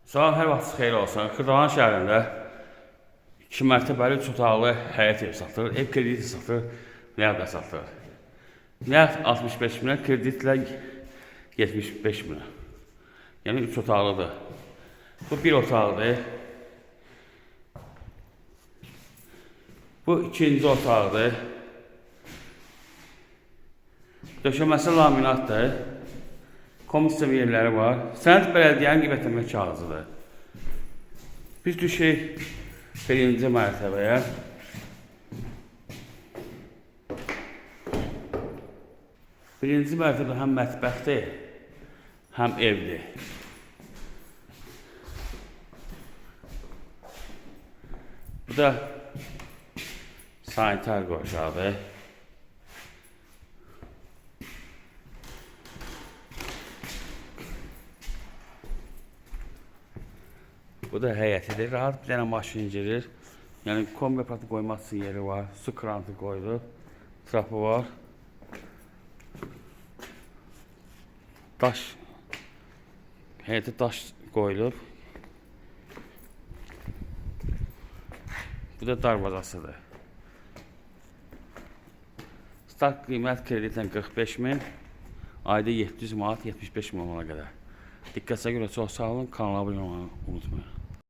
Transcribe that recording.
Salam, hər vaxt xeyir olsun. Xırdalan şəhərində 2 mərtəbəli 3 otaqlı həyət ev satılır. Ev krediti satılır, nəqd satılır. Nəqd 65 minə, kreditlə 75 minə. Yəni 3 otaqlıdır. Bu 1 otaqlıdır. Bu ikinci otaqdır. Döşəməsi laminatdır. Komissiya yerləri var. Sənəd bələdiyyənin qiymətləmə kağızıdır. Biz düşək birinci mərtəbəyə. Birinci mərtəbə həm mətbəxdir, həm evdir. Bu da sanitar qoşağı. Bu da həyətidir. Rahat bir dənə maşın girir. Yəni kombi aparatı qoymaq üçün yeri var. Su krantı qoyulub. Trapı var. Daş. Həyətə daş qoyulub. Bu da darvazasıdır. Start qiymət kreditlə 45 min. Ayda 700 manat 75 milyona qədər. Diqqətinizə görə çox sağ olun. Kanala abunə olmayı unutmayın.